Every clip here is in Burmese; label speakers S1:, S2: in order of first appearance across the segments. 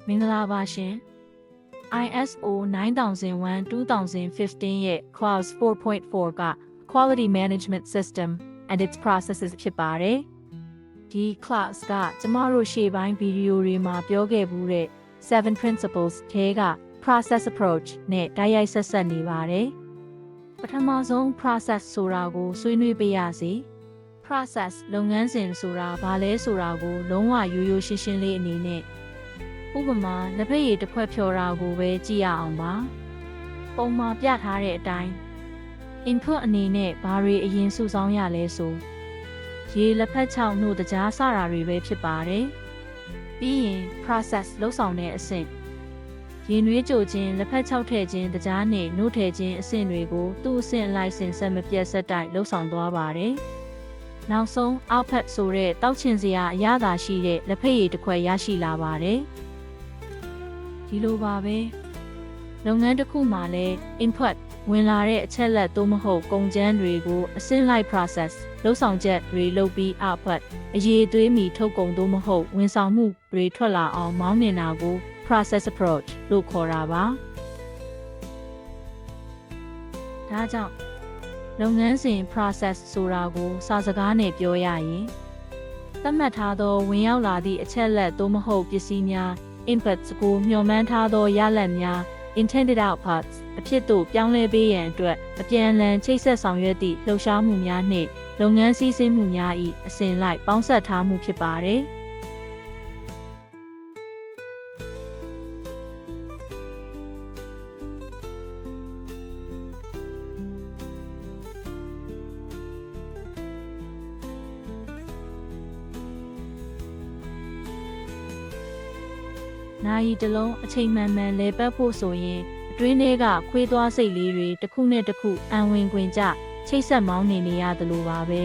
S1: မင်္ဂလာပါရှင် ISO 9001-2015 ရဲ့ Clause 4.4 က Quality Management System and its processes ဖြစ်ပါတယ်။ဒီ clause ကကျမတို့ရှေ့ပိုင်းဗီဒီယိုတွေမှာပြောခဲ့မှုတဲ့ 7 principles ထဲက process approach နဲ့တိုက်ရိုက်ဆက်ဆက်နေပါတယ်။ပထမဆုံး process ဆိုတာကိုဆွေးနွေးပေးရစီ။ process လုပ်ငန်းစဉ်ဆိုတာဘာလဲဆိုတာကိုလုံးဝရိုးရိုးရှင်းရှင်းလေးအနေနဲ့ဥပမာလက်ဖက်ရည်တစ်ခွက်ဖြော်တာကိုပဲကြည့်ရအောင်ပါပုံမှာပြထားတဲ့အတိုင်း input အနေနဲ့ဘာတွေအရင်စုဆောင်းရလဲဆိုရေလက်ဖက်ချောင်းတို့တကြားစတာတွေပဲဖြစ်ပါတယ်ပြီးရင် process လုပ်ဆောင်တဲ့အဆင့်ရေနွေးကြိုခြင်းလက်ဖက်ချောက်ထည့်ခြင်းတကြားနဲ့နှုတ်ထည့်ခြင်းအဆင့်တွေကိုသူ့အဆင့်လိုက်ဆင်ဆက်မပြတ်ဆက်တိုက်လုပ်ဆောင်သွားပါတယ်နောက်ဆုံး output ဆိုတဲ့တောက်ချင်စရာအရသာရှိတဲ့လက်ဖက်ရည်တစ်ခွက်ရရှိလာပါတယ်ဒီလိုပါပဲလုပ်ငန်းတစ်ခုမှာလည်း input ဝင်လာတဲ့အချက်လက်သို့မဟုတ်ကုန်ကြမ်းတွေကိုအဆင့်လိုက် process လုပ်ဆောင်ချက်တွေလုပ်ပြီး output အရေးသွေးမီထုတ်ကုန်သို့မဟုတ်ဝန်ဆောင်မှုတွေထွက်လာအောင်မောင်းနှင်တာကို process approach လို့ခေါ်တာပါဒါကြောင့်လုပ်ငန်းစဉ် process ဆိုတာကိုစာစကားနဲ့ပြောရရင်သတ်မှတ်ထားသောဝင်ရောက်လာသည့်အချက်လက်သို့မဟုတ်ပစ္စည်းများ inputs ကိုမျှော်မှန်းထားသောရလဒ်များ intended outputs အဖြစ်သို့ပြောင်းလဲပေးရန်အတွက်အပြန်အလှန်ချိတ်ဆက်ဆောင်ရွက်သည့်လှုပ်ရှားမှုများနှင့်လုပ်ငန်းစည်းစိမ်မှုများ၏အစဉ်လိုက်ပေါင်းစပ်ထားမှုဖြစ်ပါသည်နိုင်တလုံးအချိန်မှန်မှန်လဲပတ်ဖို့ဆိုရင်အတွင်းထဲကခွေးသွားစိတ်လေးတွေတစ်ခုနဲ့တစ်ခုအံဝင်ခွင်ကြချိတ်ဆက်မောင်းနေရသလိုပါပဲ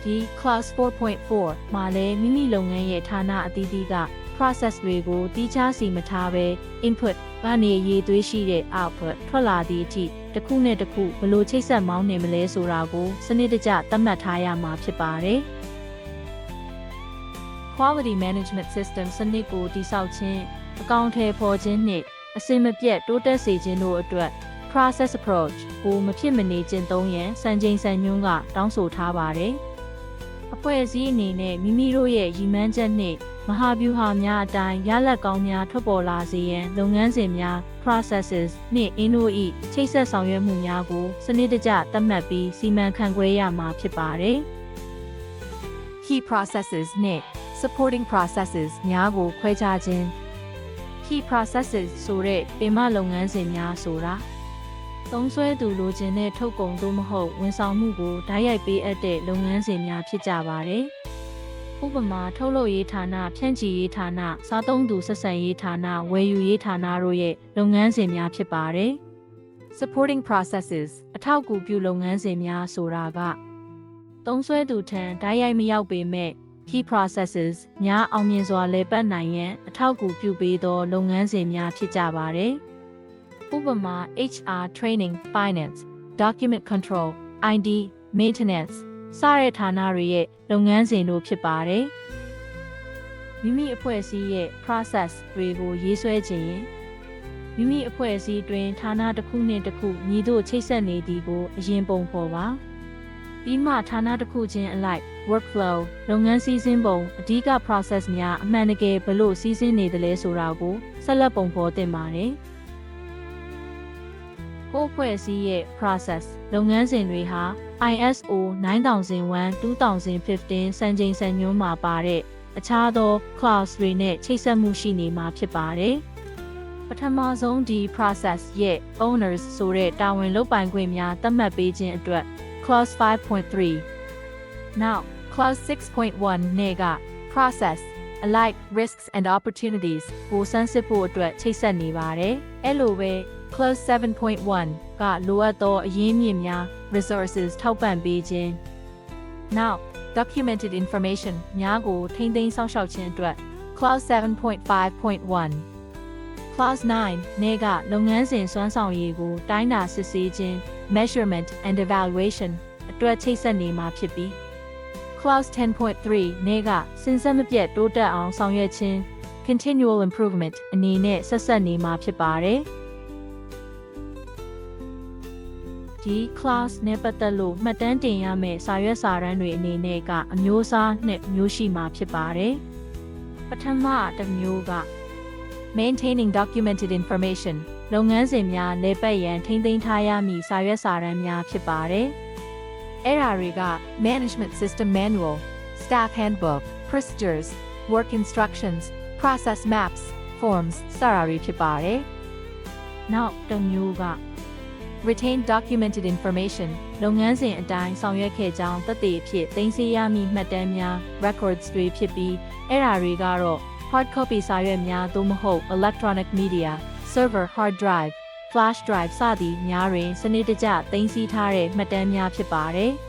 S1: ဒီ class 4.4 မှာလည်းမိမိလုပ်ငန်းရဲ့ဌာနအသီးသီးက process တွေကိုတီးခြားစီမထားပဲ input ကနေရေးသွေးရှိတဲ့ output ထွက်လာသည့်အထိတစ်ခုနဲ့တစ်ခုဘယ်လိုချိတ်ဆက်မောင်းနေမလဲဆိုတာကိုစနစ်တကျသတ်မှတ်ထားရမှာဖြစ်ပါတယ်Quality Management System စနစ်ကိုတည်ဆောက်ခြင်းအကောင့်ထဲပေါ်ခြင်းနှင့်အစင်မပြတ်တိုးတက်စေခြင်းတို့အတွက် Process Approach ကိုမဖြစ်မနေကျင့်သုံးရန်စံချိန်စံညွှန်းကတောင်းဆိုထားပါတယ်။အဖွဲ့အစည်းအနေနဲ့မိမိတို့ရဲ့ရည်မှန်းချက်နှင့်မဟာဗျူဟာများအတိုင်းရလဒ်ကောင်းများထွက်ပေါ်လာစေရန်လုပ်ငန်းစဉ်များ processes နှင့် NOE ချိတ်ဆက်ဆောင်ရွက်မှုများကိုစနစ်တကျသတ်မှတ်ပြီးစီမံခန့်ခွဲရမှာဖြစ်ပါတယ်။ Key processes နှင့်supporting processes များကိုခွဲခြားခြင်း key processes ဆိုတဲ့ပင်မလုပ်ငန်းစဉ်များဆိုတာသုံးစွဲသူလိုချင်တဲ့ထုတ်ကုန်သို့မဟုတ်ဝန်ဆောင်မှုကိုဓာတ်ရိုက်ပေးအပ်တဲ့လုပ်ငန်းစဉ်များဖြစ်ကြပါတယ်။ဥပမာထုတ်လုပ်ရေးဌာနဖြန့်ချီရေးဌာနစားသုံးသူဆက်ဆံရေးဌာနဝယ်ယူရေးဌာနတို့ရဲ့လုပ်ငန်းစဉ်များဖြစ်ပါတယ်။ supporting processes အထောက်အကူပြုလုပ်ငန်းစဉ်များဆိုတာကသုံးစွဲသူထံဓာတ်ရိုက်မရောက်ပေမဲ့Key processes များအောင်မြင်စွာလည်ပတ်နိုင်ရန်အထောက်အကူပြုပေးသောလုပ်ငန်းစဉ်များဖြစ်ကြပါတယ်။ဥပမာ HR Training, Finance, Document Control, ID, Maintenance စတဲ့ဌာနတွေရဲ့လုပ်ငန်းစဉ်တို့ဖြစ်ပါတယ်။မိမိအဖွဲ့အစည်းရဲ့ process တွေကိုရေးဆွဲခြင်းမိမိအဖွဲ့အစည်းတွင်ဌာနတစ်ခုနှင့်တစ်ခုညီတို့ချိတ်ဆက်နေသည်ကိုအရင်ပုံဖော်ပါ။ပြီးမှဌာနတစ်ခုချင်းအလိုက်workflow လုပ်ငန်းစီစဉ်ပုံအဓိက process များအမှန်တကယ်ဘလို့စီစဉ်နေသလဲဆိုတာကိုဆက်လက်ပုံဖော်သင့်ပါတယ်။ကိုယ့်အဖွဲ့အစည်းရဲ့ process လုပ်ငန်းစဉ်တွေဟာ ISO 9001-2015 စံချိန်စံညွှန်းမှာပါတဲ့အခြားသော clause တွေနဲ့ချိတ်ဆက်မှုရှိနေမှာဖြစ်ပါတယ်။ပထမဆုံးဒီ process ရဲ့ owners ဆိုတဲ့တာဝန်လုပ်ပိုင်ခွင့်များသတ်မှတ်ပေးခြင်းအတွက် clause 5.3 Now Clause 6.1 နဲ့က Process, Alike, Risks and Opportunities ကိုစမ်းစစ်ဖို့အတွက်ချိတ်ဆက်နေပါတယ်။အဲ့လိုပဲ Clause 7.1 ကလိုအပ်သောအရင်းမြစ်များ Resources ထောက်ပံ့ပေးခြင်း Now Documented Information များကိုထိန်းသိမ်းစောင့်ရှောက်ခြင်းအတွက် Clause 7.5.1 Clause 9နဲ့ကလုပ်ငန်းစဉ်စွမ်းဆောင်ရည်ကိုတိုင်းတာစစ်ဆေးခြင်း Measurement and Evaluation အတွက်ချိတ်ဆက်နေမှာဖြစ်ပြီး Clause 10.3 နဲ့ကစဉ်ဆက်မပြတ်တိုးတက်အောင်ဆောင်ရွက်ခြင်း continual improvement အနေနဲ့ဆက်ဆက်နေမှာဖြစ်ပါတယ်။ဒီ class နဲ့ပတ်သက်လို့မှတ်တမ်းတင်ရမယ့်စာရွက်စာတမ်းတွေအနေနဲ့ကအမျိုးအစားနှစ်မျိုးရှိမှာဖြစ်ပါတယ်။ပထမတစ်မျိုးက maintaining documented information လုပ်ငန်းစဉ်များလဲပတ်ရန်ထိန်းသိမ်းထားရမည့်စာရွက်စာတမ်းများဖြစ်ပါတယ်။အဲ့ဒါတွေက management system manual, staff handbook, procedures, work instructions, process maps, forms စတာတွေဖြစ်ပါတယ်။နောက်တစ်မျိုးကretain documented information လုပ်ငန်းစဉ်အတိုင်းဆောင်ရွက်ခဲ့ကြောင်းသက်သေအဖြစ်သိမ်းဆည်းရမည့်မှတ်တမ်းများ records တွေဖြစ်ပြီးအဲ့ဒါတွေကတော့ hard copy စာရွက်များသို့မဟုတ် electronic media, server hard drive, flash drive စသည်များတွင်စနစ်တကျသိမ်းဆည်းထားတဲ့မှတ်တမ်းများဖြစ်ပါတယ်။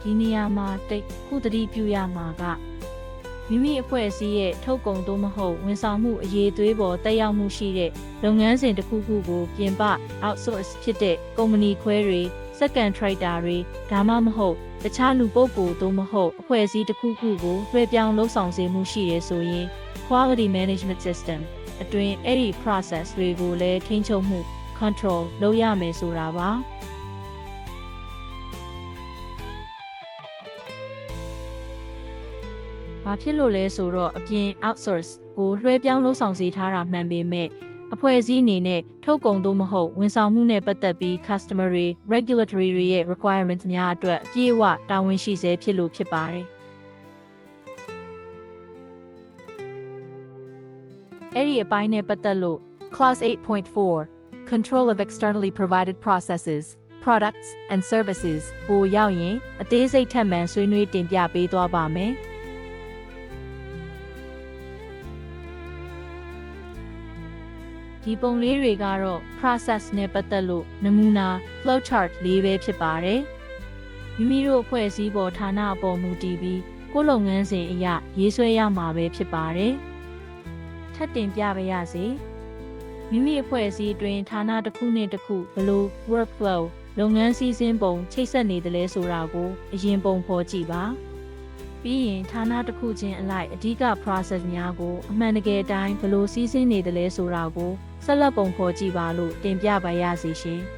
S1: ဒီနေရာမှာတိတ်ခုသတိပြုရမှာကမိမိအဖွဲ့အစည်းရဲ့ထုတ်ကုန်သို့မဟုတ်ဝန်ဆောင်မှုအရေးသွေးပေါ်တက်ရောက်မှုရှိတဲ့လုပ်ငန်းစဉ်တစ်ခုခုကိုပြင်ပ outsource ဖြစ်တဲ့ကုမ္ပဏီခွဲတွေ subcontractor တွေဒါမှမဟုတ်တခြားလူပုဂ္ဂိုလ်သို့မဟုတ်အဖွဲ့အစည်းတစ်ခုခုကိုလွှဲပြောင်းလုပ်ဆောင်စေမှုရှိရဆိုရင် quality management system အတွင်းအဲ့ဒီ process တွေကိုလည်းထိန်းချုပ်မှု control လုပ်ရမယ်ဆိုတာပါဘာဖြစ်လို့လဲဆိုတော့အပြင် outsource ကိုလွှဲပြောင်းလုပ်ဆောင်စေထားတာမှန်ပေမဲ့အဖွဲ့အစည်းအနေနဲ့ထုတ်ကုန်သို့မဟုတ်ဝန်ဆောင်မှုနဲ့ပတ်သက်ပြီး customer တွေ regulatory တွေရဲ့ requirements များအတွက်အပြည့်အဝတာဝန်ရှိစေဖြစ်လို့ဖြစ်ပါတယ်။အဲ့ဒီအပိုင်းနဲ့ပတ်သက်လို့ Clause 8.4 Control of externally provided processes, products and services ကိုရောက်ရင်အသေးစိတ်ထပ်မံဆွေးနွေးတင်ပြပေးသွားပါမယ်။ဒီပုံလေးတွေကတော့ process နဲ့ပတ်သက်လို့နမူနာ flow chart လေးပဲဖြစ်ပါတယ်။မိမိတို့အဖွဲ့အစည်းပေါ်ဌာနအပေါ်မူတည်ပြီးကိုယ်လုပ်ငန်းစဉ်အရရေးဆွဲရမှာပဲဖြစ်ပါတယ်။ထပ်တင်ပြပါရစေ။မိမိအဖွဲ့အစည်းအတွင်းဌာနတစ်ခုနဲ့တစ်ခုဘယ်လို workflow လုပ်ငန်းစည်းစိမ်ပုံချိတ်ဆက်နေတယ်လဲဆိုတာကိုအရင်ပုံဖော်ကြည့်ပါ။ပြီးရင်ဌာနတစ်ခုချင်းအလိုက်အဓိက process များကိုအမှန်တကယ်အတိုင်းဘယ်လိုစည်းစိမ်နေတယ်လဲဆိုတာကိုဆက်လက်ပုံဖော်ကြည့်ပါလို့တင်ပြပါရစေရှင်။